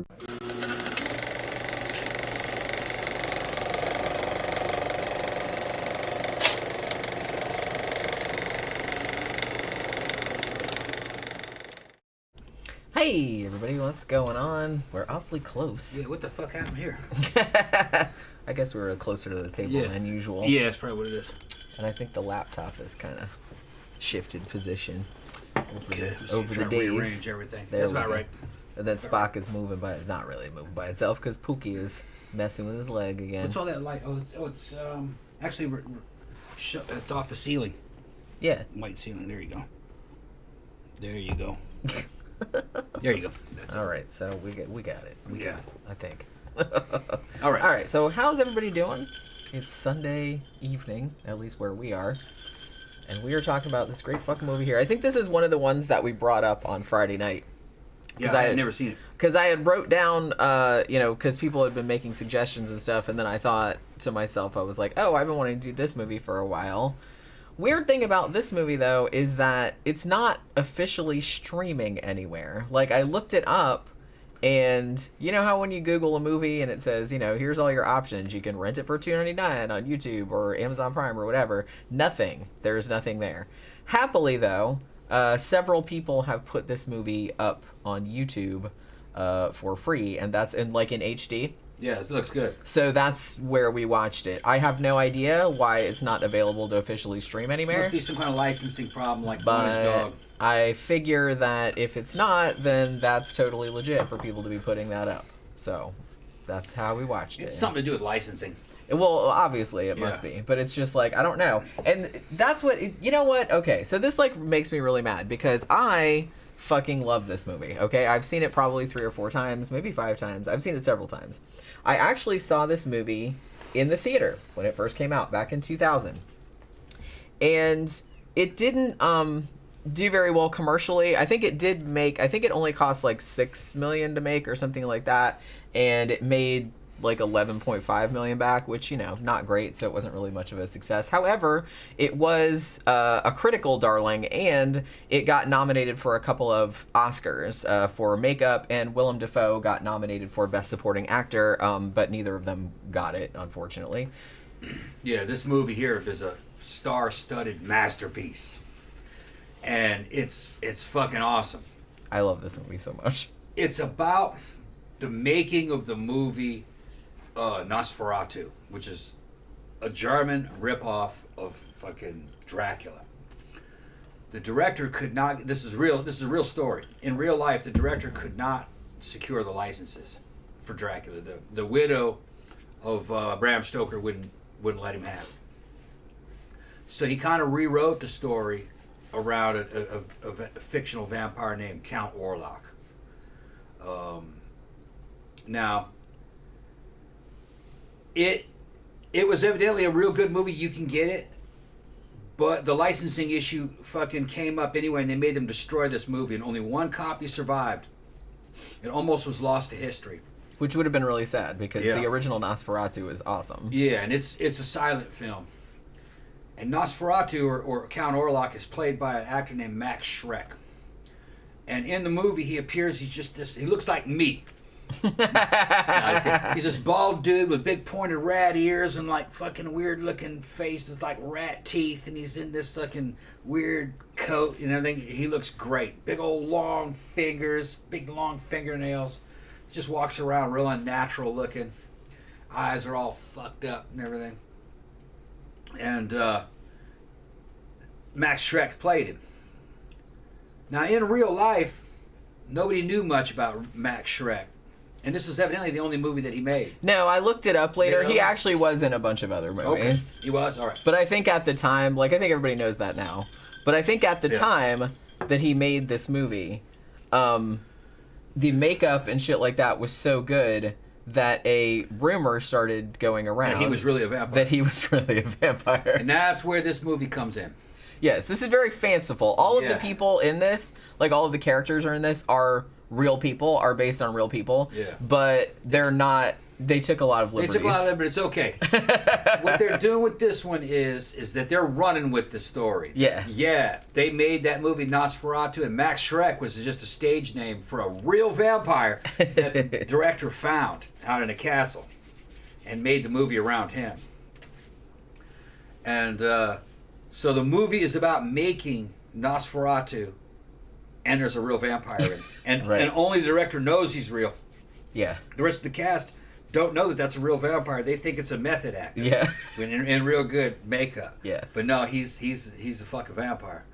Hey everybody, what's going on? We're awfully close. Yeah, what the fuck happened here? I guess we were closer to the table than usual. Yeah, that's probably what it is. And I think the laptop has kind of shifted position over the days. Rearrange everything. There That's about right. And then Spock is moving by, not really moving by itself, because Pookie is messing with his leg again. What's all that light? It's actually it's off the ceiling. Yeah. White ceiling. There you go. There you go. There you go. That's all right, so we got it. We got it, I think. All right. All right. So how's everybody doing? It's Sunday evening, at least where we are, and we are talking about this great fucking movie here. I think this is one of the ones that we brought up on Friday night. Yeah, I had never seen it. Because I had wrote down, because people had been making suggestions and stuff, and then I thought to myself, I was like, oh, I've been wanting to do this movie for a while. Weird thing about this movie, though, is that it's not officially streaming anywhere. Like, I looked it up, and you know how when you Google a movie and it says, here's all your options. You can rent it for $2.99 on YouTube or Amazon Prime or whatever. Nothing. There's nothing there. Happily, though, several people have put this movie up on YouTube for free, and that's in HD. Yeah, it looks good. So that's where we watched it. I have no idea why it's not available to officially stream anymore. Must be some kind of licensing problem like Bonnie's Dog. I figure that if it's not, then that's totally legit for people to be putting that up. So that's how we watched it. It's something to do with licensing. Well, obviously it must be, but it's just like, I don't know. And that's what, you know what? Okay, so this makes me really mad because I fucking love this movie, okay? I've seen it probably 3 or 4 times, maybe 5 times. I've seen it several times. I actually saw this movie in the theater when it first came out back in 2000. And it didn't do very well commercially. I think it only cost like $6 million to make or something like that, and it made like 11.5 million back, which, not great, so it wasn't really much of a success. However, it was a critical darling, and it got nominated for a couple of Oscars for makeup, and Willem Dafoe got nominated for Best Supporting Actor, but neither of them got it, unfortunately. Yeah, this movie here is a star-studded masterpiece, and it's fucking awesome. I love this movie so much. It's about the making of the movie Nosferatu, which is a German ripoff of fucking Dracula. The director could not. This is a real story. In real life, the director could not secure the licenses for Dracula. The widow of Bram Stoker wouldn't let him have it. So he kind of rewrote the story around a fictional vampire named Count Orlok. Now, it was evidently a real good movie. You can get it, but the licensing issue fucking came up anyway, and they made them destroy this movie, and only one copy survived. It almost was lost to history. Which would have been really sad, because the original Nosferatu is awesome. Yeah, and it's a silent film. And Nosferatu, or Count Orlok, is played by an actor named Max Schreck. And in the movie, he appears, he looks like me. He's this bald dude with big pointed rat ears and like fucking weird looking face with like rat teeth, and he's in this fucking weird coat and everything. He looks great. Big old long fingers, big long fingernails. Just walks around real unnatural looking. Eyes are all fucked up and everything. And Max Schreck played him. Now in real life, nobody knew much about Max Schreck. And this is evidently the only movie that he made. No, I looked it up later. He actually was in a bunch of other movies. Okay. He was? All right. But I think at the time, I think everybody knows that now. But I think at the time that he made this movie, the makeup and shit like that was so good that a rumor started going around. That he was really a vampire. That he was really a vampire. And that's where this movie comes in. Yes, this is very fanciful. All of the people in this, all of the characters are in this, are real people, are based on real people. Yeah. But they're not. They took a lot of liberties. They took a lot of liberties. It's okay. What they're doing with this one is that they're running with the story. Yeah. Yeah. They made that movie Nosferatu, and Max Schreck was just a stage name for a real vampire that the director found out in a castle and made the movie around him. And so the movie is about making Nosferatu, and there's a real vampire in it. And, Right. and only the director knows he's real. Yeah. The rest of the cast don't know that that's a real vampire. They think it's a method actor. Yeah. In real good makeup. Yeah. But no, he's a fucking vampire,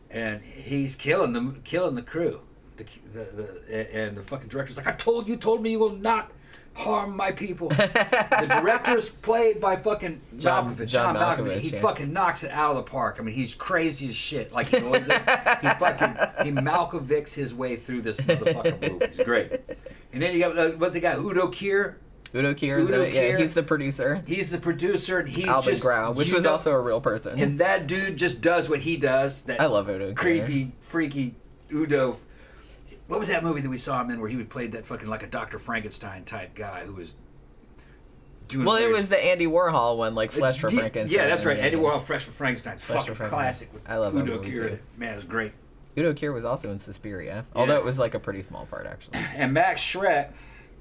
and he's killing the crew. And the fucking director's like, you told me you will not harm my people. The director's played by fucking John Malkovich. He fucking knocks it out of the park. I mean, he's crazy as shit. Like he always is. He Malkovichs his way through this motherfucking movie. He's great. And then you got what they got, Udo Kier. Udo Kier is in it. Yeah, he's the producer. He's the producer, and he's Alvin just Grau, which was also a real person. And that dude just does what he does. That I love Udo Kier. Creepy, freaky Udo. What was that movie that we saw him in where he would play that fucking like a Dr. Frankenstein type guy who was doing? Well, it was the Andy Warhol one, like Flesh for Frankenstein. Yeah, that's right. Yeah. Andy Warhol, Fresh for Frankenstein. Flesh Fucking for classic. With I love that Udo movie Kier. too. Man, it was great. Udo Kier was also in Suspiria, although it was like a pretty small part actually. And Max Schreck,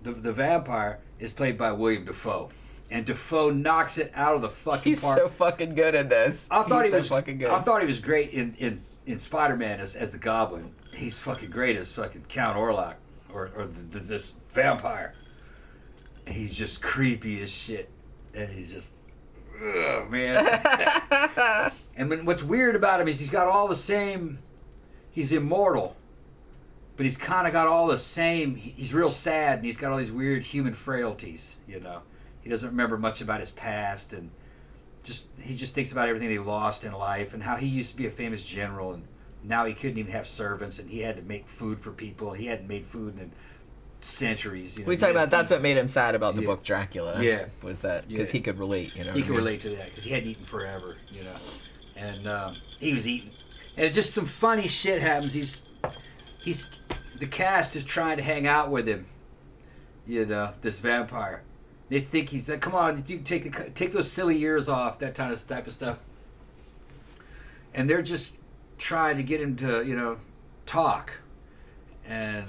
the vampire, is played by Willem Dafoe. And Dafoe knocks it out of the fucking He's park. so fucking good at this. I thought he was fucking good. I thought he was great in Spider-Man as the Goblin. He's fucking great as fucking Count Orlok or this vampire. And he's just creepy as shit. And he's just, ugh, man. And what's weird about him is he's got all the same. He's immortal, but he's kind of got all the same. He's real sad, and he's got all these weird human frailties. You know, he doesn't remember much about his past, and he just thinks about everything he lost in life and how he used to be a famous general, and now he couldn't even have servants, and he had to make food for people. He hadn't made food in centuries. You know, we talk about that's what made him sad about the Yeah. book Dracula. Yeah. was that because he could relate. You know, He what I could mean? relate to that because he hadn't eaten forever, you know, and he was eating, and just some funny shit happens. He's the cast is trying to hang out with him, you know, this vampire. They think he's like, come on, you take those silly ears off, that type of stuff, and they're just trying to get him to, you know, talk, and.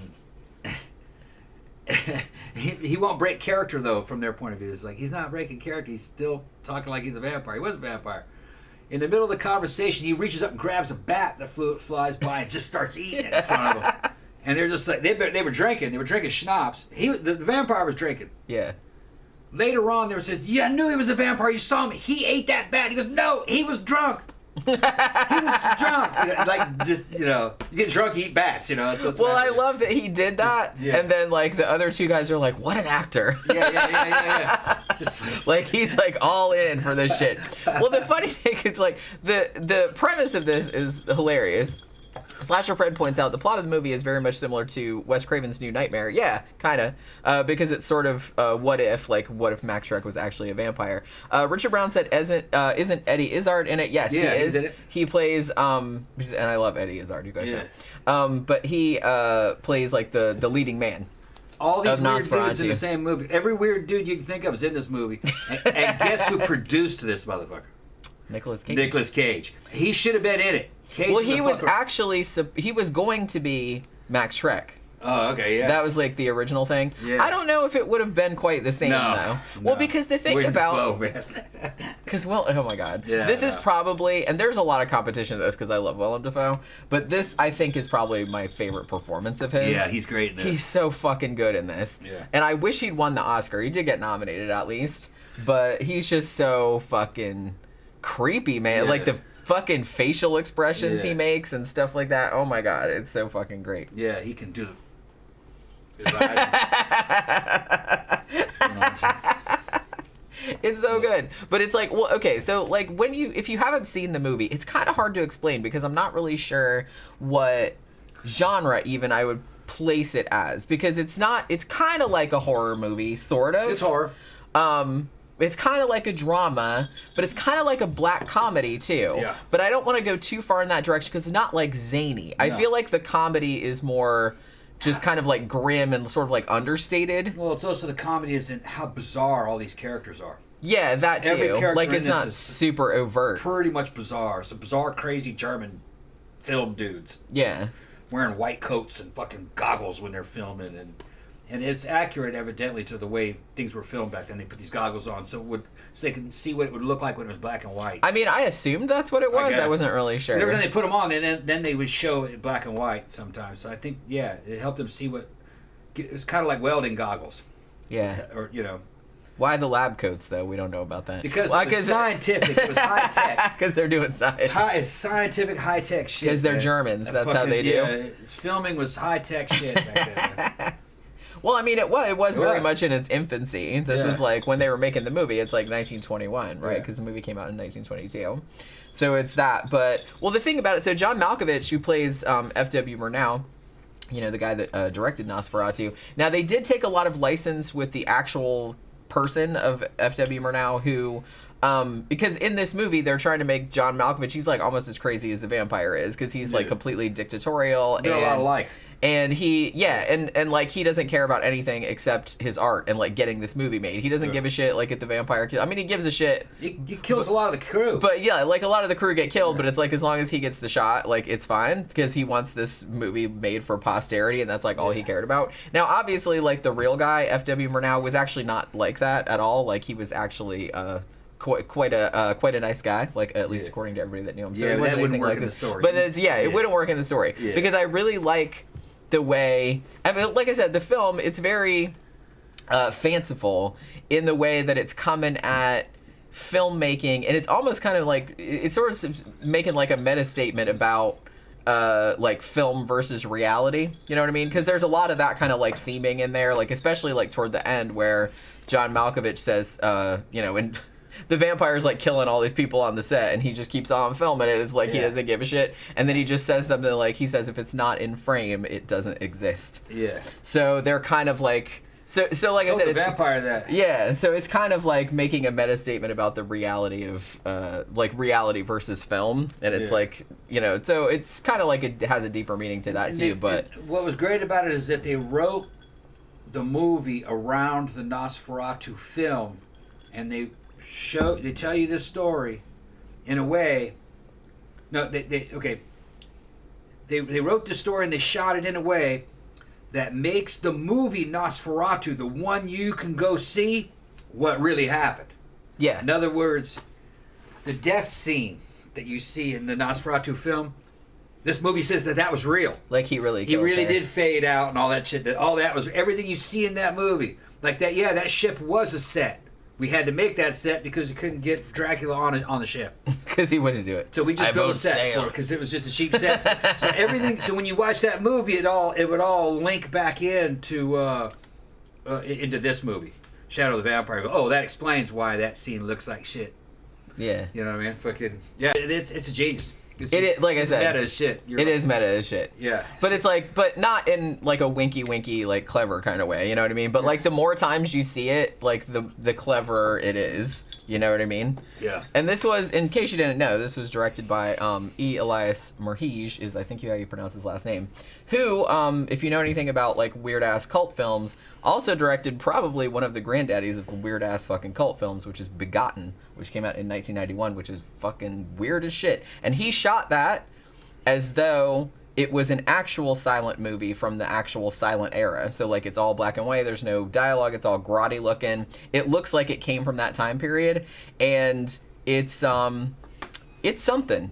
he won't break character though. From their point of view, it's like he's not breaking character. He's still talking like he's a vampire. He was a vampire. In the middle of the conversation, he reaches up and grabs a bat that flies by and just starts eating it in front of them. And they're just like they were drinking. They were drinking schnapps. The vampire was drinking. Yeah. Later on, there says, "Yeah, I knew he was a vampire. You saw him. He ate that bat." He goes, "No, he was drunk." He was drunk. You know, like, just, you know, you get drunk, you eat bats, you know. That's Well, I love that he did that, Yeah. and then like the other two guys are like, "What an actor!" Yeah. Just Like he's like all in for this shit. Well, the funny thing is like the premise of this is hilarious. Slasher Fred points out the plot of the movie is very much similar to Wes Craven's New Nightmare. Yeah, kind of, because it's sort of what if Max Schreck was actually a vampire. Richard Brown said, isn't Eddie Izzard in it? Yes, Yeah, he he's is. in it. He plays and I love Eddie Izzard. You guys know. But he plays like the leading man. all these Of weird dudes Nosferatu. in the same movie. Every weird dude you can think of is in this movie. And guess who produced this motherfucker? Nicolas Cage. Nicolas Cage. He should have been in it. Cage Well, is the he was fucker. actually he was going to be Max Schreck. Oh, okay, yeah. That was like the original thing. Yeah. I don't know if it would have been quite the same though. Well, because the thing Willem about Dafoe, man. because oh my god, Yeah, this is no. probably, and there's a lot of competition to this because I love Willem Dafoe, but this I think is probably my favorite performance of his. Yeah, he's great in this. He's so fucking good in this. Yeah. And I wish he'd won the Oscar. He did get nominated at least, but he's just so fucking creepy, man. Yeah. Like the fucking facial expressions Yeah. he makes and stuff like that. Oh my god, it's so fucking great. Yeah, he can do his eyes. It's so good. But it's like, well, okay, so like if you haven't seen the movie, it's kind of hard to explain because I'm not really sure what genre even I would place it as, because it's kind of like a horror movie, sort of. It's horror. It's kind of like a drama, but it's kind of like a black comedy too. Yeah. But I don't want to go too far in that direction because it's not like zany. I No. feel like the comedy is more just kind of like grim and sort of like understated. Well, it's also the comedy is in how bizarre all these characters are. Yeah, that too. Every character Like in it's this not is super overt. Pretty much bizarre. Some bizarre, crazy German film dudes. Yeah. Wearing white coats and fucking goggles when they're filming, and it's accurate evidently to the way things were filmed back then. They put these goggles on so they can see what it would look like when it was black and white. I mean, I assumed that's what it was. I wasn't really sure. Every time they put them on, and then they would show it black and white sometimes. So I think it helped them see what. It's kind of like welding goggles. Yeah. Or Why the lab coats, though? We don't know about that. Because it was scientific. It was high tech. Because they're doing science. It's scientific, high tech shit. Because they're Germans. That's how they do. Yeah, filming was high tech shit back then. Well, I mean, it was very much in its infancy. This was like when they were making the movie. It's like 1921, right? Because the movie came out in 1922. So it's that. But the thing about it. So John Malkovich, who plays F.W. Murnau, the guy that directed Nosferatu. Now they did take a lot of license with the actual person of F.W. Murnau, who because in this movie they're trying to make John Malkovich, he's like almost as crazy as the vampire is, because he's like completely dictatorial. They're a lot alike. And he, and like he doesn't care about anything except his art and like getting this movie made. He doesn't give a shit like if the vampire kills. I mean, he gives a shit. He kills a lot of the crew. But yeah, like a lot of the crew get killed, but it's like as long as he gets the shot, like it's fine, because he wants this movie made for posterity, and that's like all he cared about. Now, obviously, like the real guy, F.W. Murnau, was actually not like that at all. Like he was actually quite a nice guy, like at least according to everybody that knew him. So it wasn't anything like this. Story. But it wouldn't work in the story because I really like the way, I mean, like I said, the film, it's very fanciful in the way that it's coming at filmmaking, and it's almost kind of like, it's sort of making like a meta statement about like film versus reality, you know what I mean? Because there's a lot of that kind of like theming in there, like especially like toward the end where John Malkovich says, and the vampire's like killing all these people on the set, and he just keeps on filming it. It's like he doesn't give a shit, and then he just says something like, he says, if it's not in frame, it doesn't exist. Yeah. So they're kind of like, so like I said, the vampire that. Yeah. So it's kind of like making a meta statement about the reality of like reality versus film, and it's like, so it's kind of like it has a deeper meaning to that too. But what was great about it is that they wrote the movie around the Nosferatu film, and they tell you this story in a way. No, they wrote the story and they shot it in a way that makes the movie Nosferatu, the one you can go see, what really happened. Yeah. In other words, the death scene that you see in the Nosferatu film, this movie says that was real. Like he really did fade out and all that shit. All that was everything you see in that movie. Like that, that ship was a set. We had to make that set because we couldn't get Dracula on the ship. Because he wouldn't do it. So we just built a set for it because it was just a cheap set. So everything. So when you watch that movie, it would all link back into this movie, Shadow of the Vampire. Oh, that explains why that scene looks like shit. Yeah. You know what I mean? Fucking it's a genius. Like I said, meta as shit. It is meta as shit. Yeah. But it's like, but not in like a winky, like clever kind of way. You know what I mean? But like the more times you see it, like the cleverer it is. You know what I mean? Yeah. And this was, in case you didn't know, this was directed by Elias Merhige, is I think how you pronounce his last name. Who, if you know anything about like weird ass cult films, also directed probably one of the granddaddies of the weird ass fucking cult films, which is Begotten, which came out in 1991, which is fucking weird as shit. And he shot that as though it was an actual silent movie from the actual silent era. So like it's all black and white, there's no dialogue, it's all grotty looking. It looks like it came from that time period, and it's something.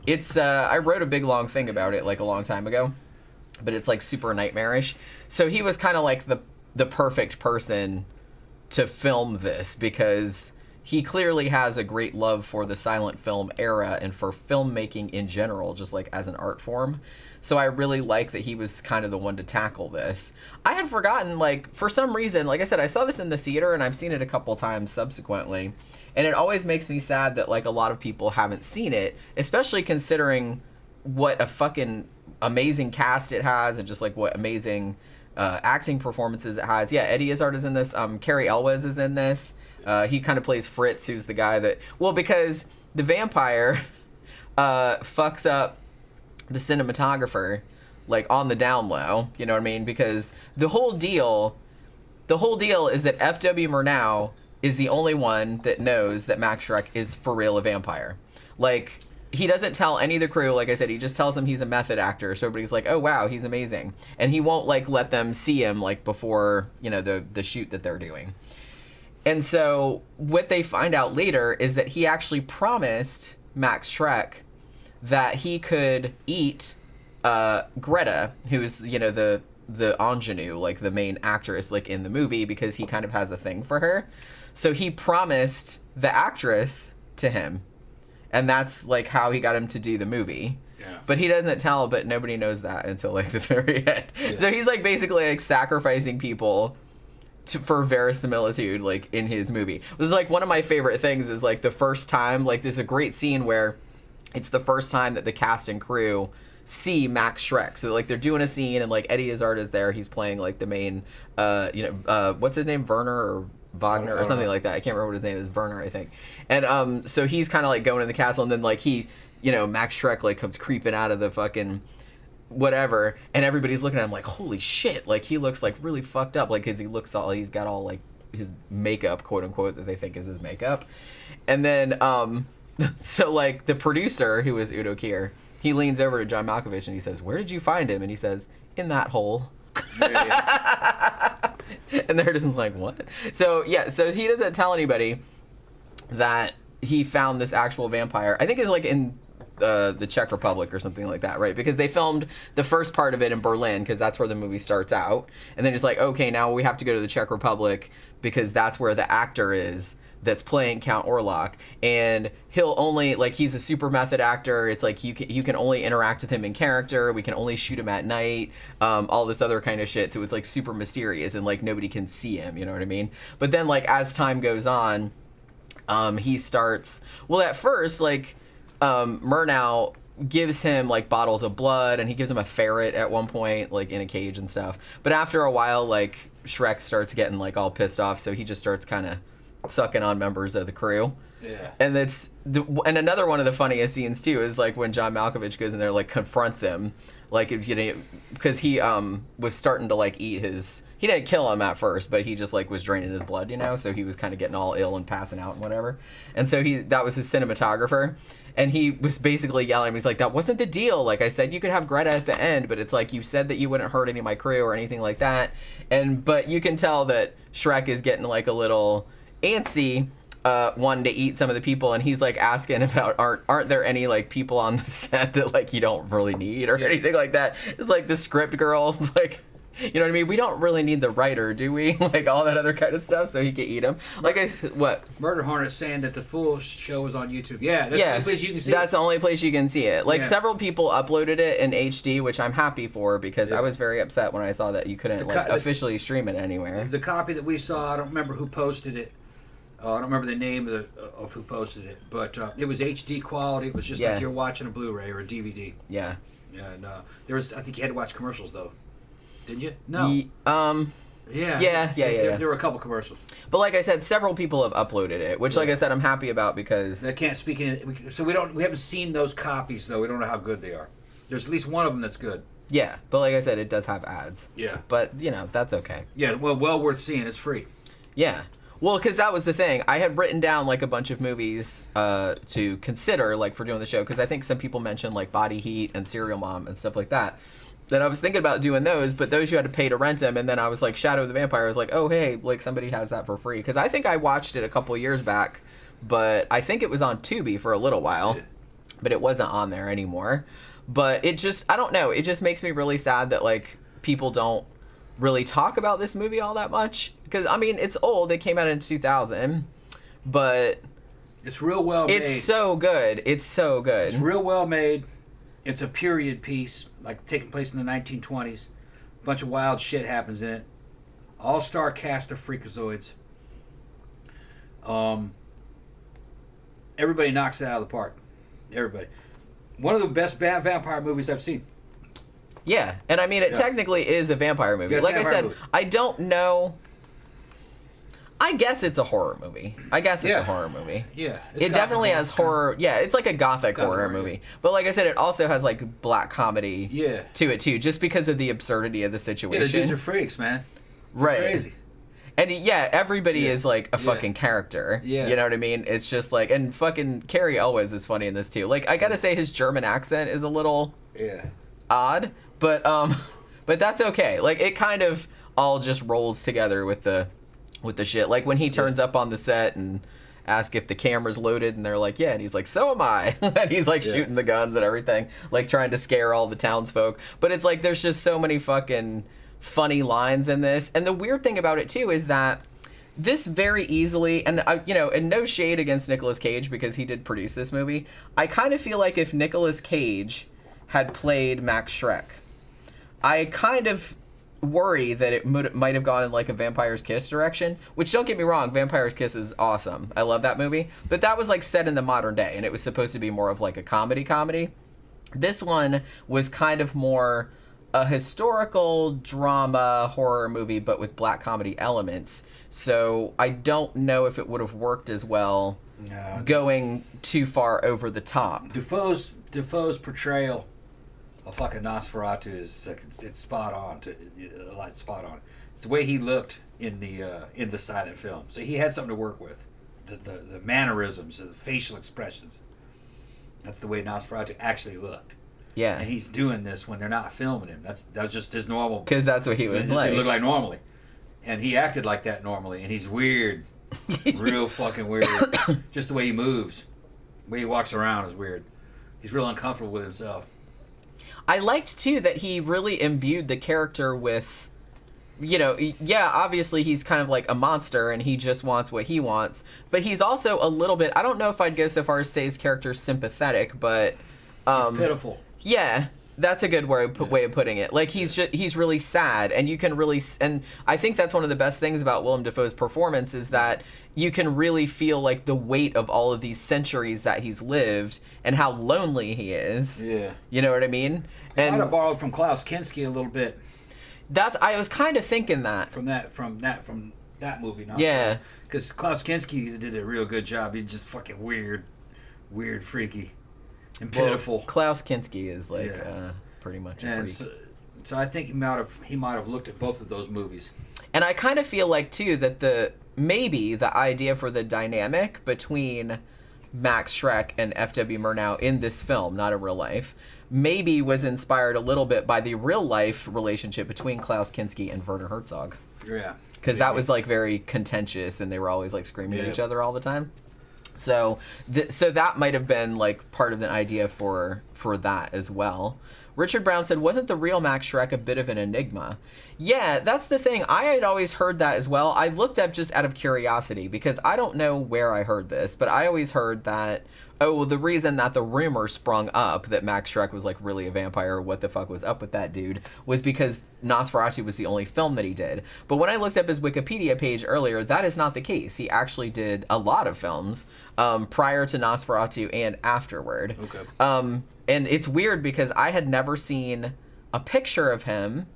It's I wrote a big long thing about it like a long time ago, but it's like super nightmarish. So he was kind of like the perfect person to film this, because he clearly has a great love for the silent film era and for filmmaking in general, just like as an art form. So I really like that he was kind of the one to tackle this. I had forgotten, like, for some reason, like I said, I saw this in the theater and I've seen it a couple times subsequently. And it always makes me sad that, like, a lot of people haven't seen it, especially considering what a fucking amazing cast it has and just, like, what amazing acting performances it has. Yeah, Eddie Izzard is in this. Cary Elwes is in this. He kind of plays Fritz, who's the guy that... Well, because the vampire fucks up the cinematographer like on the down low, you know what I mean? Because the whole deal is that F.W. Murnau is the only one that knows that Max Schreck is for real a vampire. Like, he doesn't tell any of the crew, like I said, he just tells them he's a method actor, so everybody's like, oh wow, he's amazing. And he won't, like, let them see him, like, before, you know, the shoot that they're doing. And so what they find out later is that he actually promised Max Schreck that he could eat Greta, who's, you know, the ingenue, like the main actress, like in the movie, because he kind of has a thing for her. So he promised the actress to him, and that's like how he got him to do the movie. Yeah. But he doesn't tell, but nobody knows that until like the very end. Yeah. So he's like basically like sacrificing people for verisimilitude, like in his movie. This is like one of my favorite things is like the first time, like there's a great scene where it's the first time that the cast and crew see Max Schreck. So like they're doing a scene and like Eddie Izzard is there. He's playing like the main, what's his name? Werner or Wagner or something like that. I can't remember what his name is. Werner, I think. And so he's kind of like going in the castle, and then like he, you know, Max Schreck like comes creeping out of the fucking whatever, and everybody's looking at him like, holy shit, like he looks like really fucked up, like because he's got all like his makeup, quote unquote, that they think is his makeup. And then so like the producer, who is Udo Kier, he leans over to John Malkovich and he says, where did you find him? And he says, in that hole. Yeah. And they're just like, what? So yeah, so he doesn't tell anybody that he found this actual vampire. I think it's like in the Czech Republic or something like that, right? Because they filmed the first part of it in Berlin, because that's where the movie starts out. And then it's like, okay, now we have to go to the Czech Republic because that's where the actor is that's playing Count Orlok, and he'll only, like, he's a super method actor. It's like you can only interact with him in character. We can only shoot him at night. All this other kind of shit. So it's like super mysterious and like nobody can see him. You know what I mean? But then like as time goes on, he starts. Well, at first like Murnau gives him like bottles of blood, and he gives him a ferret at one point, like in a cage and stuff. But after a while, like Schreck starts getting like all pissed off, so he just starts kind of sucking on members of the crew. Yeah. And and another one of the funniest scenes too is like when John Malkovich goes in there, like confronts him, like if you know, because he was starting to like eat his. He didn't kill him at first, but he just like was draining his blood, you know. So he was kind of getting all ill and passing out and whatever. And so that was his cinematographer, and he was basically yelling. He's like, "That wasn't the deal. Like I said, you could have Greta at the end, but it's like you said that you wouldn't hurt any of my crew or anything like that." But you can tell that Schreck is getting like a little antsy, wanting to eat some of the people, and he's like asking about aren't there any like people on the set that like you don't really need or anything like that. It's like the script girl, it's like, you know what I mean, we don't really need the writer, do we? Like all that other kind of stuff, so he can eat them. Like I said, what? Murder Hornet saying that the full show is on YouTube. Yeah, that's the only place you can see that's the only place you can see it. Like several people uploaded it in HD, which I'm happy for, because I was very upset when I saw that you couldn't officially stream it anywhere. The copy that we saw, I don't remember who posted it. I don't remember the name of who posted it, but it was HD quality. It was just like you're watching a Blu-ray or a DVD. Yeah. And I think you had to watch commercials though, didn't you? No. Yeah. There were a couple commercials. But like I said, several people have uploaded it, which, like I said, I'm happy about because they can't speak in. So we haven't seen those copies though. We don't know how good they are. There's at least one of them that's good. Yeah, but like I said, it does have ads. Yeah. But you know that's okay. Yeah. Well worth seeing. It's free. Yeah. Well, because that was the thing. I had written down like a bunch of movies to consider, like for doing the show, because I think some people mentioned like Body Heat and Serial Mom and stuff like that. Then I was thinking about doing those, but those you had to pay to rent them. And then I was like, Shadow of the Vampire. I was like, oh hey, like somebody has that for free, because I think I watched it a couple years back, but I think it was on Tubi for a little while, but it wasn't on there anymore. But it just, I don't know. It just makes me really sad that like people don't really talk about this movie all that much, because I mean it's old. It came out in 2000, but it's real well made. It's so good. It's real well made. It's a period piece, like taking place in the 1920s. A bunch of wild shit happens in it. All-star cast of freakazoids. Everybody knocks it out of the park. Everybody. One of the best vampire movies I've seen. Yeah, and I mean, it technically is a vampire movie. Like I said, movie. I don't know I guess it's a horror movie. Yeah. A horror movie. Yeah. It definitely has horror. Yeah, it's like a gothic horror movie. But like I said, it also has like black comedy to it too, just because of the absurdity of the situation. Yeah, the dudes are freaks, man. Right. Crazy. And yeah, everybody is like a fucking character. Yeah. You know what I mean? It's just like, and fucking Cary Elwes is funny in this too. Like, I gotta say his German accent is a little odd, but that's okay. Like, it kind of all just rolls together with the shit. Like when he turns up on the set and asks if the camera's loaded, and they're like, yeah, and he's like, so am I. And he's like shooting the guns and everything, like trying to scare all the townsfolk. But it's like, there's just so many fucking funny lines in this. And the weird thing about it too is that this very easily, and and no shade against Nicolas Cage because he did produce this movie, I kind of feel like if Nicolas Cage had played Max Schreck, I kind of worry that it might have gone in like a Vampire's Kiss direction, which, don't get me wrong, Vampire's Kiss is awesome. I love that movie, but that was like set in the modern day and it was supposed to be more of like a comedy. This one was kind of more a historical drama horror movie, but with black comedy elements. So I don't know if it would have worked as well going too far over the top. Defoe's portrayal of fucking Nosferatu is it's spot on. Spot on. It's the way he looked in the silent film. So he had something to work with. The mannerisms, the facial expressions. That's the way Nosferatu actually looked. Yeah. And he's doing this when they're not filming him. That's just his normal. Because that's what he was like. He looked like normally. And he acted like that normally. And he's weird. Real fucking weird. Just the way he moves. The way he walks around is weird. He's real uncomfortable with himself. I liked, too, that he really imbued the character with, obviously he's kind of like a monster and he just wants what he wants. But he's also a little bit, I don't know if I'd go so far as to say his character's sympathetic, but he's pitiful. Yeah, that's a good way of putting it. Like, he's really sad, and you can really, and I think that's one of the best things about Willem Dafoe's performance is that you can really feel like the weight of all of these centuries that he's lived and how lonely he is. Yeah. You know what I mean? And I might have borrowed from Klaus Kinski a little bit. I was kind of thinking that. From that movie. Yeah. Because Klaus Kinski did a real good job. He's just fucking weird, freaky. And pitiful. Well, Klaus Kinski is like pretty much a freak. So I think he might have looked at both of those movies. And I kind of feel like too that maybe the idea for the dynamic between Max Schreck and F.W. Murnau in this film, not in real life, maybe was inspired a little bit by the real life relationship between Klaus Kinski and Werner Herzog. Yeah. Because that was like very contentious and they were always like screaming at each other all the time. So that might have been like part of the idea for that as well. Richard Brown said, wasn't the real Max Schreck a bit of an enigma? Yeah, that's the thing. I had always heard that as well. I looked up just out of curiosity because I don't know where I heard this, but I always heard that, the reason that the rumor sprung up that Max Schreck was like really a vampire, what the fuck was up with that dude, was because Nosferatu was the only film that he did. But when I looked up his Wikipedia page earlier, that is not the case. He actually did a lot of films prior to Nosferatu and afterward. Okay. And it's weird because I had never seen a picture of him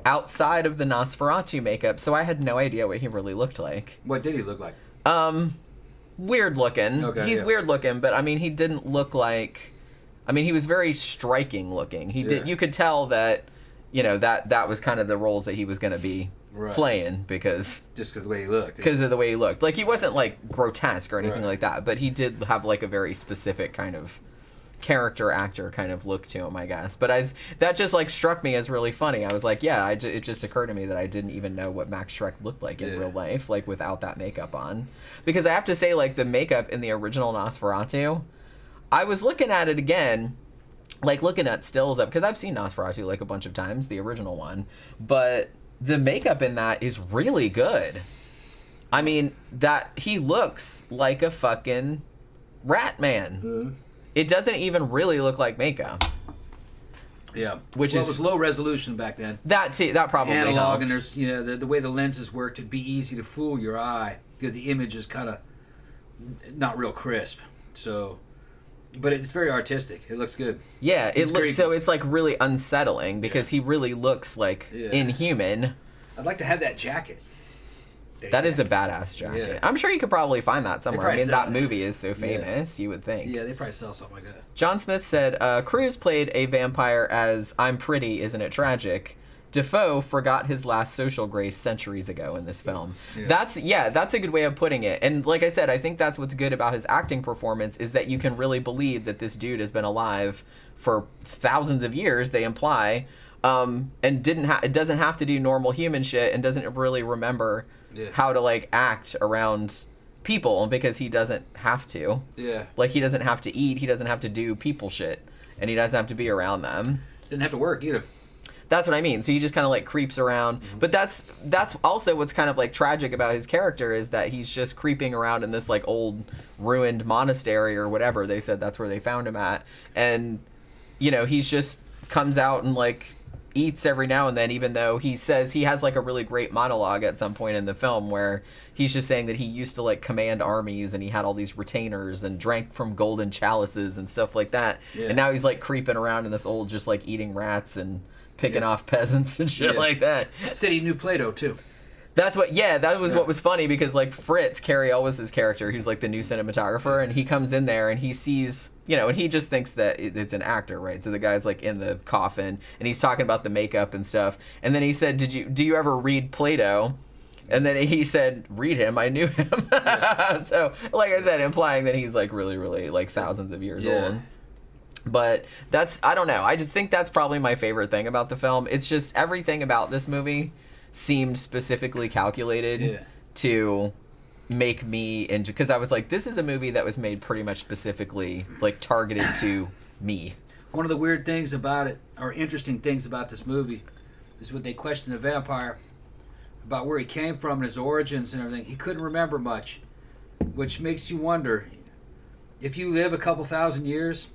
outside of the Nosferatu makeup, so I had no idea what he really looked like. What did he look like? Weird looking. Okay, He's weird looking, but I mean, he didn't look like. I mean, he was very striking looking. He did. You could tell that, that was kind of the roles that he was going to be playing because just because of the way he looked. Because of the way he looked, like he wasn't like grotesque or anything like that, but he did have like a very specific kind of character actor kind of look to him, I guess. But that just like struck me as really funny. I was like, it just occurred to me that I didn't even know what Max Schreck looked like in real life, like without that makeup on. Because I have to say, like the makeup in the original Nosferatu, I was looking at it again, like looking at stills up, because I've seen Nosferatu like a bunch of times, the original one, but the makeup in that is really good. I mean, that he looks like a fucking rat man. Mm-hmm. It doesn't even really look like makeup. Yeah. It was low resolution back then. That too, that probably analog, helped. And there's the way the lenses worked, it'd be easy to fool your eye because the image is kind of not real crisp. So, but it's very artistic. It looks good. Yeah, it looks so. It's like really unsettling because he really looks like inhuman. I'd like to have that jacket That is a badass jacket. Yeah. I'm sure you could probably find that somewhere. I mean, that movie is so famous, you would think. Yeah, they probably sell something like that. John Smith said, Cruise played a vampire as I'm pretty, isn't it tragic? Dafoe forgot his last social grace centuries ago in this film. Yeah. That's a good way of putting it. And like I said, I think that's what's good about his acting performance is that you can really believe that this dude has been alive for thousands of years, they imply, and it doesn't have to do normal human shit and doesn't really remember how to like act around people because he doesn't have to. Yeah. Like he doesn't have to eat, he doesn't have to do people shit, and he doesn't have to be around them. Didn't have to work either. That's what I mean. So he just kind of like creeps around. Mm-hmm. But that's also what's kind of like tragic about his character is that he's just creeping around in this like old ruined monastery or whatever. They said that's where they found him at. And, you know, he's just comes out and like eats every now and then, even though he says he has like a really great monologue at some point in the film where he's just saying that he used to like command armies and he had all these retainers and drank from golden chalices and stuff like that. Yeah. And now he's like creeping around in this old just like eating rats and picking off peasants and shit like that. Said he knew Plato too. That's what, that was what was funny because like Fritz, Cary Elwes' character, who's like the new cinematographer, and he comes in there and he sees, you know, and he just thinks that it's an actor, right? So the guy's like in the coffin and he's talking about the makeup and stuff. And then he said, do you ever read Plato? And then he said, read him, I knew him. So like I said, implying that he's like really, really like thousands of years old. But I don't know. I just think that's probably my favorite thing about the film. It's just everything about this movie seemed specifically calculated to make me into, because I was like, this is a movie that was made pretty much specifically like targeted to me. One of the weird things about it, or interesting things about this movie, is when they question the vampire about where he came from and his origins and everything. He couldn't remember much, which makes you wonder, if you live a couple thousand years,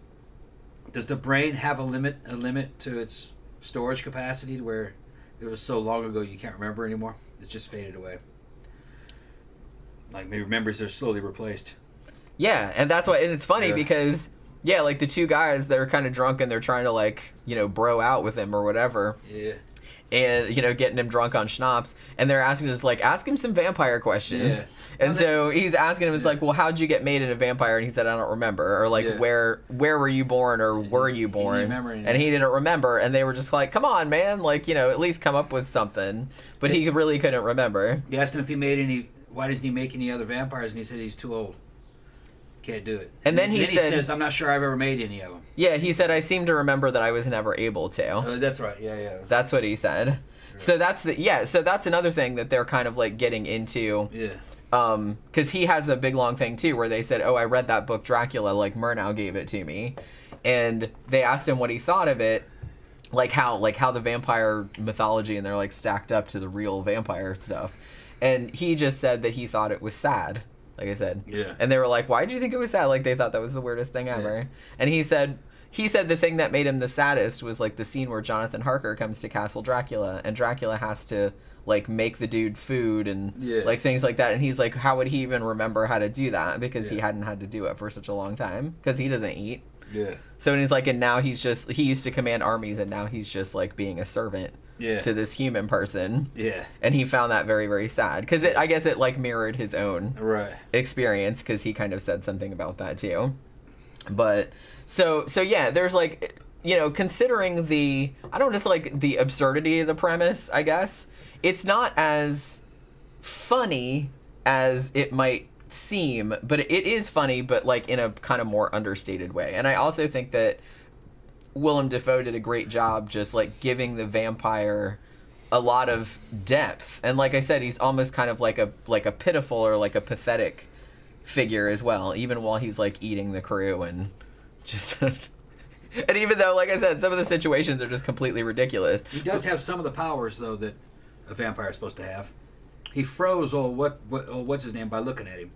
does the brain have a limit to its storage capacity where it was so long ago you can't remember anymore? It's just faded away. Like maybe memories are slowly replaced. Yeah, and that's why, and it's funny because like the two guys, they're kind of drunk and they're trying to like, you know, bro out with him or whatever. Yeah. And, you know, getting him drunk on schnapps, and they're asking us, like, ask him some vampire questions. Yeah. And so he's asking him, it's like, well, how'd you get made into a vampire? And he said, I don't remember. Or, like, where were you born, or were you born? And he didn't remember, and they were just like, come on, man, like, you know, at least come up with something. But he really couldn't remember. You asked him if he made any, why doesn't he make any other vampires? And he said he's too old. Can't do it. And then he says, I'm not sure I've ever made any of them. Yeah, he said, I seem to remember that I was never able to. That's right. Yeah. That's what he said. Right. So that's another thing that they're kind of like getting into. Yeah. Because he has a big long thing too, where they said, "Oh, I read that book Dracula. Like Murnau gave it to me," and they asked him what he thought of it, like how the vampire mythology and they're like stacked up to the real vampire stuff, and he just said that he thought it was sad. Like I said. Yeah. And they were like, why do you think it was sad? Like, they thought that was the weirdest thing ever. Yeah. And he said the thing that made him the saddest was, like, the scene where Jonathan Harker comes to Castle Dracula, and Dracula has to, like, make the dude food and, like, things like that. And he's like, how would he even remember how to do that? Because he hadn't had to do it for such a long time. Because he doesn't eat. Yeah. So, and he's like, and now he used to command armies, and now he's just, like, being a servant. Yeah. To this human person. Yeah. And he found that very, very sad. Because I guess it, like, mirrored his own experience, because he kind of said something about that, too. But, so yeah, there's, like, you know, considering the absurdity of the premise, I guess, it's not as funny as it might seem, but it is funny, but, like, in a kind of more understated way. And I also think that Willem Dafoe did a great job just like giving the vampire a lot of depth, and like I said, he's almost kind of like a pitiful or like a pathetic figure as well, even while he's like eating the crew and just and even though, like I said, some of the situations are just completely ridiculous. He does have some of the powers though that a vampire is supposed to have. He froze what's his name by looking at him.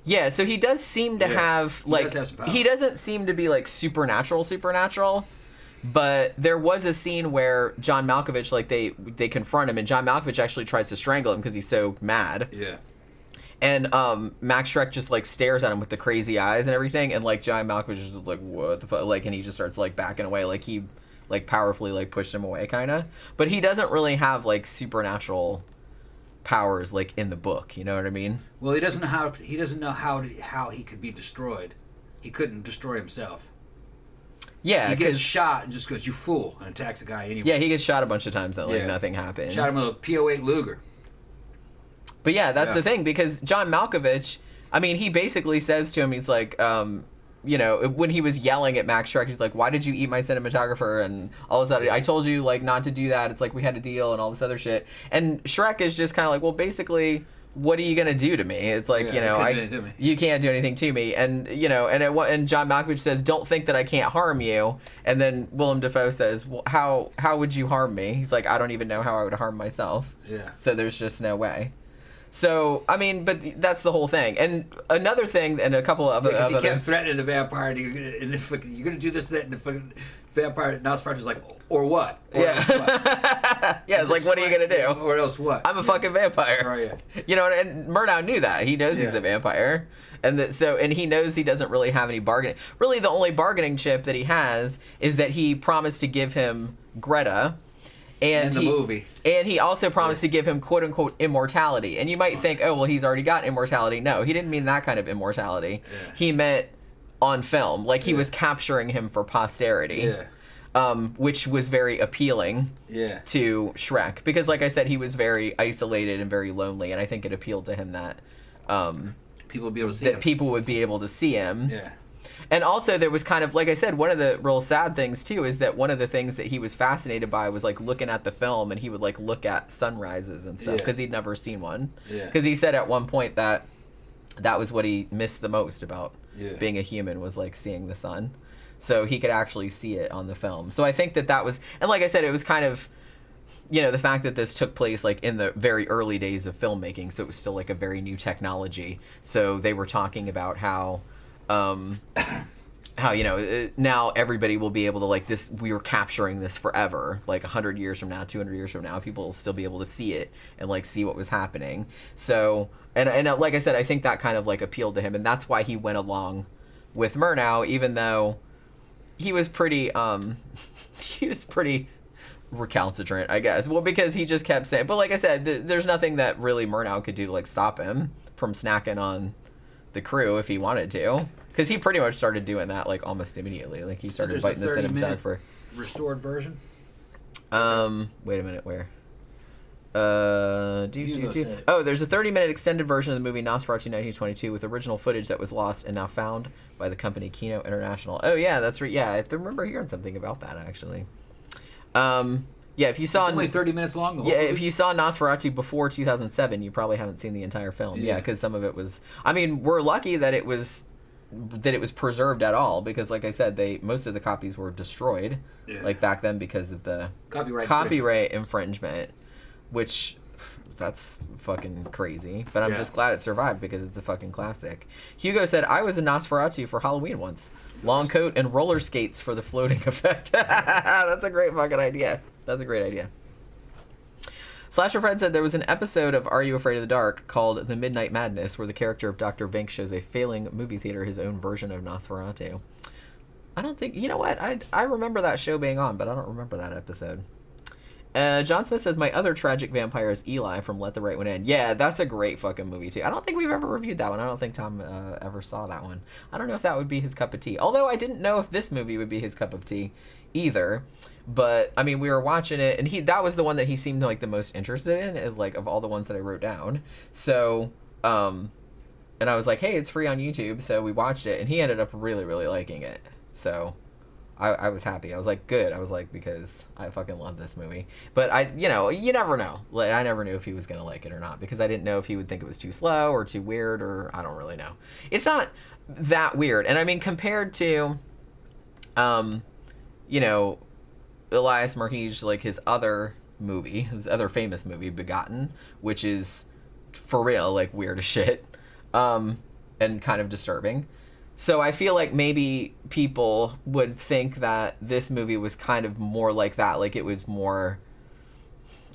Yeah, so he does seem to have, like, he doesn't seem to be, like, supernatural, but there was a scene where John Malkovich, like, they confront him, and John Malkovich actually tries to strangle him because he's so mad. Yeah. And Max Schreck just, like, stares at him with the crazy eyes and everything, and, like, John Malkovich is just like, what the fuck, like, and he just starts, like, backing away, like, he, like, powerfully, like, pushed him away, kind of. But he doesn't really have, like, supernatural powers like in the book. You know what I mean? Well, he doesn't know how he could be destroyed. He couldn't destroy himself. Yeah, he gets shot and just goes, "You fool," and attacks the guy anyway. Yeah, he gets shot a bunch of times and like nothing happens. Shot him with a .08 Luger. But yeah, that's the thing, because John Malkovich, I mean, he basically says to him, he's like, you know, when he was yelling at Max Schreck, he's like, "Why did you eat my cinematographer?" And all this other, I told you like not to do that. It's like we had a deal and all this other shit. And Schreck is just kind of like, well, basically, what are you gonna do to me? It's like, you know, you can't do anything to me. And you know, and John Malkovich says, "Don't think that I can't harm you." And then Willem Dafoe says, "Well, how would you harm me?" He's like, "I don't even know how I would harm myself." Yeah. So there's just no way. So, I mean, but that's the whole thing. And another thing, and a couple of he kept threatening the vampire, and you're going to do this, that, and the fucking vampire, Nosferatu's like, or what? Or yeah. What? Yeah, it's like, what are you going to do? Or else what? I'm a fucking vampire. Oh, yeah. You know, and Murnau knew that. He knows he's a vampire. And and he knows he doesn't really have any bargaining. Really, the only bargaining chip that he has is that he promised to give him Greta. And the movie. And he also promised to give him quote unquote immortality. And you might think, oh, well, he's already got immortality. No, he didn't mean that kind of immortality. Yeah. He meant on film. Like he was capturing him for posterity. Yeah. Which was very appealing to Schreck. Because like I said, he was very isolated and very lonely. And I think it appealed to him that people would be able to see him. People would be able to see him. Yeah. And also there was kind of, like I said, one of the real sad things too is that one of the things that he was fascinated by was like looking at the film, and he would like look at sunrises and stuff because he'd never seen one. Because he said at one point that was what he missed the most about being a human, was like seeing the sun. So he could actually see it on the film. So I think that was, and like I said, it was kind of, you know, the fact that this took place like in the very early days of filmmaking, so it was still like a very new technology. So they were talking about how you know, now everybody will be able to, like, this, we were capturing this forever, like 100 years from now, 200 years from now, people will still be able to see it and like see what was happening. So and like I said, I think that kind of like appealed to him, and that's why he went along with Murnau, even though he was pretty recalcitrant, I guess. Well, because he just kept saying, but like I said, there's nothing that really Murnau could do to like stop him from snacking on the crew if he wanted to, because he pretty much started doing that like almost immediately. Like he started biting the cinematographer. Restored version. Wait a minute, where? Oh, there's a 30-minute extended version of the movie Nosferatu 1922 with original footage that was lost and now found by the company Kino International. Oh yeah, that's right. Yeah, I remember hearing something about that actually. Yeah, if you saw, it's only 30 minutes long. The whole movie? If you saw Nosferatu before 2007, you probably haven't seen the entire film. Yeah, because some of it was. I mean, we're lucky that it was preserved at all, because, like I said, most of the copies were destroyed, like back then, because of the copyright infringement, which that's fucking crazy. But I'm just glad it survived because it's a fucking classic. Hugo said, "I was a Nosferatu for Halloween once. Long coat and roller skates for the floating effect." That's a great fucking idea. That's a great idea. Slasher Fred said there was an episode of Are You Afraid of the Dark called The Midnight Madness, where the character of Dr. Vink shows a failing movie theater his own version of Nosferatu. I don't think, you know what, I remember that show being on, but I don't remember that episode. John Smith says, my other tragic vampire is Eli from Let the Right One In. Yeah, that's a great fucking movie too. I don't think we've ever reviewed that one. I don't think Tom ever saw that one. I don't know if that would be his cup of tea. Although I didn't know if this movie would be his cup of tea either. But I mean, we were watching it, and that was the one that he seemed like the most interested in, like of all the ones that I wrote down. So, and I was like, hey, it's free on YouTube, so we watched it, and he ended up really, really liking it. So, I was happy. I was like, good. I was like, because I fucking love this movie. But you never know. Like, I never knew if he was gonna like it or not, because I didn't know if he would think it was too slow or too weird, or I don't really know. It's not that weird, and I mean, compared to, Elias Merhige, like his other famous movie, Begotten, which is for real, like weird as shit, and kind of disturbing. So I feel like maybe people would think that this movie was kind of more like that, like it was more,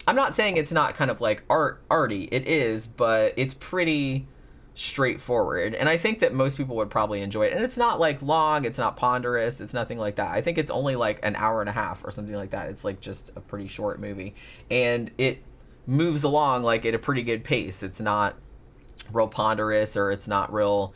I'm not saying it's not kind of like arty, it is, but it's pretty straightforward, and I think that most people would probably enjoy it. And it's not like long, it's not ponderous, it's nothing like that. I think it's only like an hour and a half or something like that. It's like just a pretty short movie, and it moves along like at a pretty good pace. It's not real ponderous, or it's not real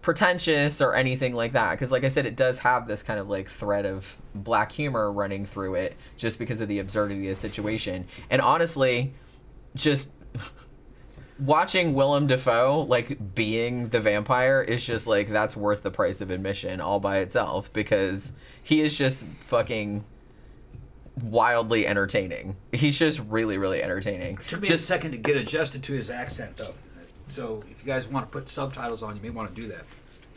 pretentious or anything like that, because like I said, it does have this kind of like thread of black humor running through it just because of the absurdity of the situation. And honestly, just watching Willem Dafoe like being the vampire is just like, that's worth the price of admission all by itself, because he is just fucking wildly entertaining. He's just really, really entertaining. It took me a second to get adjusted to his accent, though. So if you guys want to put subtitles on, you may want to do that.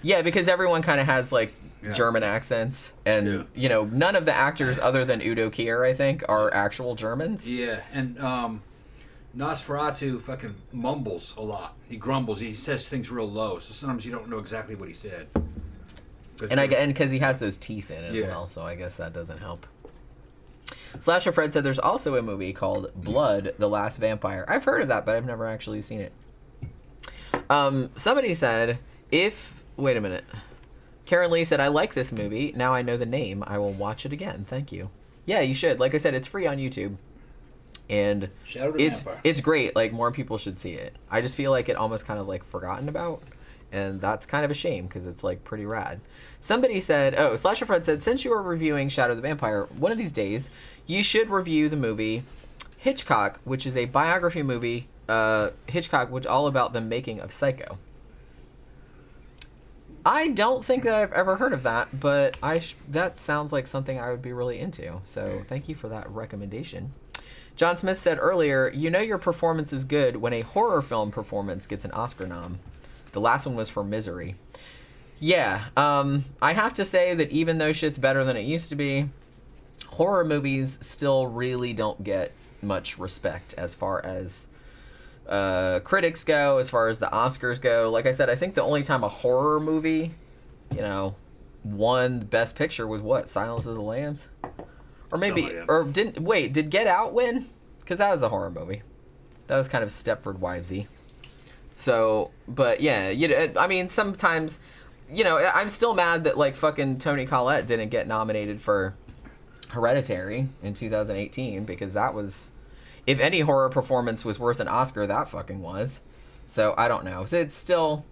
Yeah, because everyone kind of has like German accents, and you know, none of the actors other than Udo Kier, I think, are actual Germans. Yeah, and Nosferatu fucking mumbles a lot. He grumbles. He says things real low, so sometimes you don't know exactly what he said. But and because he has those teeth in it as well, so I guess that doesn't help. Slasher Fred said there's also a movie called Blood, the Last Vampire. I've heard of that, but I've never actually seen it. Somebody said, wait a minute. Karen Lee said, I like this movie. Now I know the name. I will watch it again. Thank you. Yeah, you should. Like I said, it's free on YouTube. And it's great. Like, more people should see it. I just feel like it almost kind of like forgotten about. And that's kind of a shame, because it's like pretty rad. Somebody said, Slasher Fred said, since you are reviewing Shadow the Vampire, one of these days, you should review the movie Hitchcock, which is a biography movie, Hitchcock, which all about the making of Psycho. I don't think that I've ever heard of that, but that sounds like something I would be really into. So thank you for that recommendation. John Smith said earlier, you know your performance is good when a horror film performance gets an Oscar nom. The last one was for Misery. Yeah, I have to say that even though shit's better than it used to be, horror movies still really don't get much respect as far as critics go, as far as the Oscars go. Like I said, I think the only time a horror movie, you know, won Best Picture was what? Silence of the Lambs? Or maybe, did Get Out win? Because that was a horror movie. That was kind of Stepford Wivesy. So, but yeah, you know, I mean, sometimes, you know, I'm still mad that like fucking Toni Collette didn't get nominated for Hereditary in 2018, because that was, if any horror performance was worth an Oscar, that fucking was. So I don't know. So it's still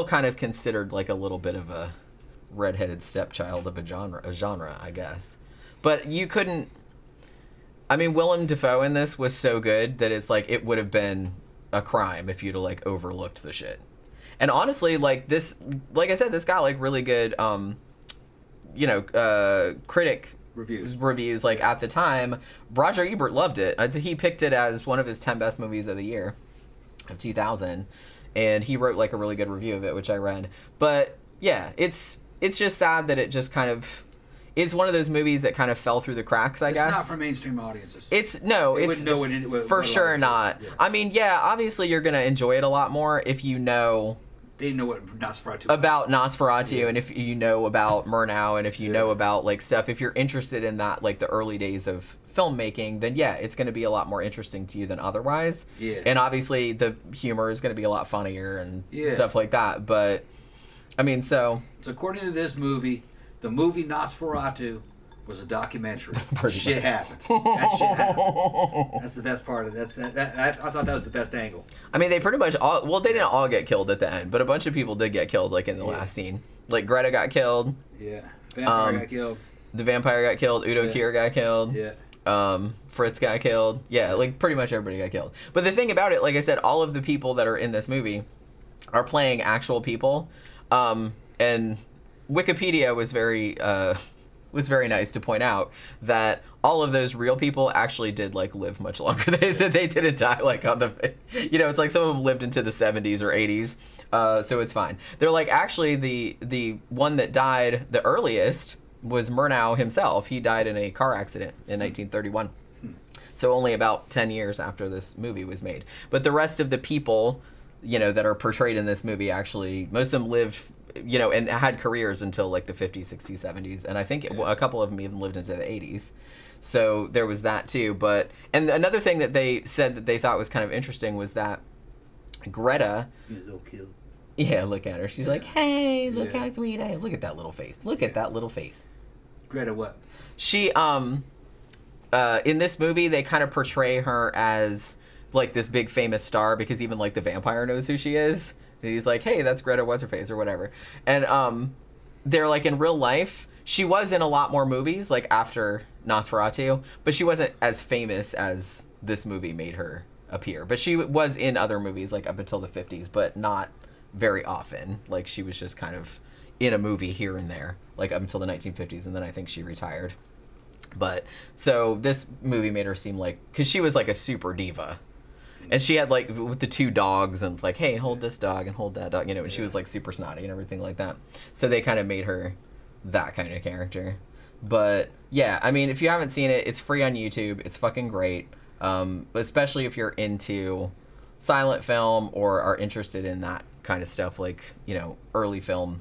kind of considered like a little bit of a redheaded stepchild of a genre, I guess. But you couldn't. I mean, Willem Dafoe in this was so good that it's like it would have been a crime if you'd have like overlooked the shit. And honestly, like this, like I said, this got like really good, critic reviews. Like at the time, Roger Ebert loved it. He picked it as one of his 10 best movies of the year of 2000, and he wrote like a really good review of it, which I read. But yeah, it's just sad that it just kind of is one of those movies that kind of fell through the cracks, I guess. It's not for mainstream audiences. It's for sure not. Yeah. I mean, yeah, obviously you're going to enjoy it a lot more if you know... They know what Nosferatu about Nosferatu, and if you know about Murnau, and if you know about like stuff, if you're interested in that, like the early days of filmmaking, then yeah, it's going to be a lot more interesting to you than otherwise. Yeah. And obviously the humor is going to be a lot funnier and stuff like that. But I mean, so according to this movie, the movie Nosferatu was a documentary. Shit happened. That shit happened. That's the best part of it. I thought that was the best angle. I mean, they pretty much all... Well, they didn't all get killed at the end, but a bunch of people did get killed, like, in the last scene. Like, Greta got killed. Yeah. Vampire got killed. The vampire got killed. Udo Kier got killed. Yeah. Fritz got killed. Yeah, like, pretty much everybody got killed. But the thing about it, like I said, all of the people that are in this movie are playing actual people. And Wikipedia was very nice to point out that all of those real people actually did like live much longer. They didn't die like on the, you know, it's like some of them lived into the 70s or 80s, so it's fine. They're like, actually the one that died the earliest was Murnau himself. He died in a car accident in 1931, so only about 10 years after this movie was made. But the rest of the people, you know, that are portrayed in this movie, actually most of them lived, you know, and had careers until like the 50s, 60s, 70s, and I think a couple of them even lived into the 80s. So there was that too. But and another thing that they said that they thought was kind of interesting was that Greta, yeah, look at her. She's like, hey, look how sweet I am. Look at that little face. Look at that little face. Greta what? She in this movie, they kind of portray her as like this big famous star because even like the vampire knows who she is. And he's like, hey, that's Greta What's-Her-Face or whatever. And they're like, in real life, she was in a lot more movies like after Nosferatu, but she wasn't as famous as this movie made her appear. But she was in other movies like up until the 50s, but not very often. Like she was just kind of in a movie here and there, like up until the 1950s, and then I think she retired. But so this movie made her seem like, because she was like a super diva, and she had like with the 2 dogs, and it's like, hey, hold this dog and hold that dog, you know, and she was like super snotty and everything like that. So they kind of made her that kind of character. But yeah, I mean, if you haven't seen it, it's free on YouTube. It's fucking great, especially if you're into silent film or are interested in that kind of stuff, like, you know, early film.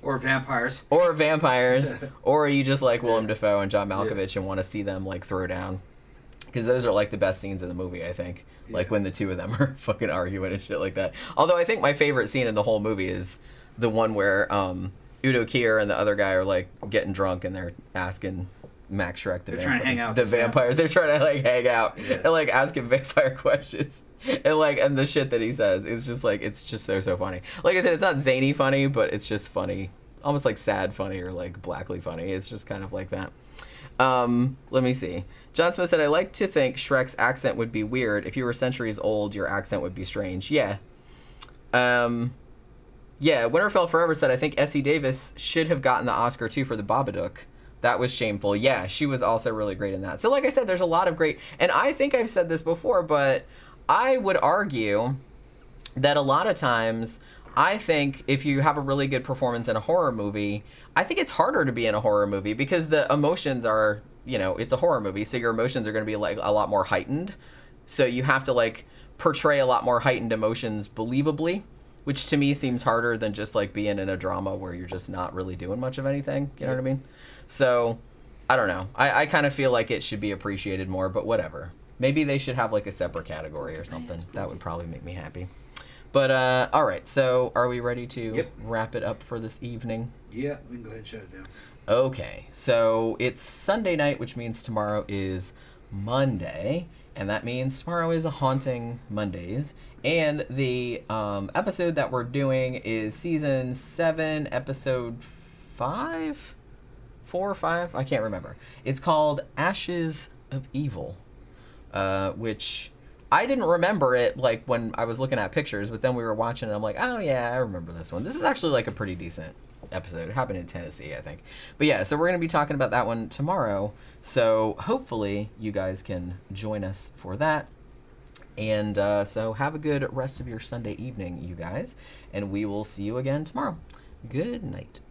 Or vampires. Or you just like Willem Dafoe and John Malkovich and want to see them like throw down. Because those are like the best scenes in the movie, I think. Like when the 2 of them are fucking arguing and shit like that. Although I think my favorite scene in the whole movie is the one where Udo Kier and the other guy are like getting drunk and they're asking Max Schreck trying to hang out the vampire. They're trying to like hang out and like ask him vampire questions. And the shit that he says is just like, it's just so funny. Like I said, it's not zany funny, but it's just funny, almost like sad funny or like blackly funny. It's just kind of like that. Let me see. John Smith said, I like to think Shrek's accent would be weird. If you were centuries old, your accent would be strange. Yeah. Winterfell Forever said, I think Essie Davis should have gotten the Oscar too for the Babadook. That was shameful. Yeah, she was also really great in that. So like I said, there's a lot of great, and I think I've said this before, but I would argue that a lot of times, I think if you have a really good performance in a horror movie, I think it's harder to be in a horror movie because the emotions are, you know, it's a horror movie, so your emotions are going to be like a lot more heightened. So you have to like portray a lot more heightened emotions believably, which to me seems harder than just like being in a drama where you're just not really doing much of anything. You know what I mean? So I don't know. I kind of feel like it should be appreciated more, but whatever. Maybe they should have like a separate category or something. That would probably make me happy. But all right, so are we ready to wrap it up for this evening? Yeah, we can go ahead and shut it down. Okay, so it's Sunday night, which means tomorrow is Monday, and that means tomorrow is a Haunting Mondays. And the episode that we're doing is season 7, episode 5? 4 or 5? I can't remember. It's called Ashes of Evil, which I didn't remember it like when I was looking at pictures, but then we were watching it, I'm like, oh yeah, I remember this one. This is actually like a pretty decent episode. It happened in Tennessee, I think. But yeah, so we're going to be talking about that one tomorrow. So hopefully you guys can join us for that. And so have a good rest of your Sunday evening, you guys. And we will see you again tomorrow. Good night.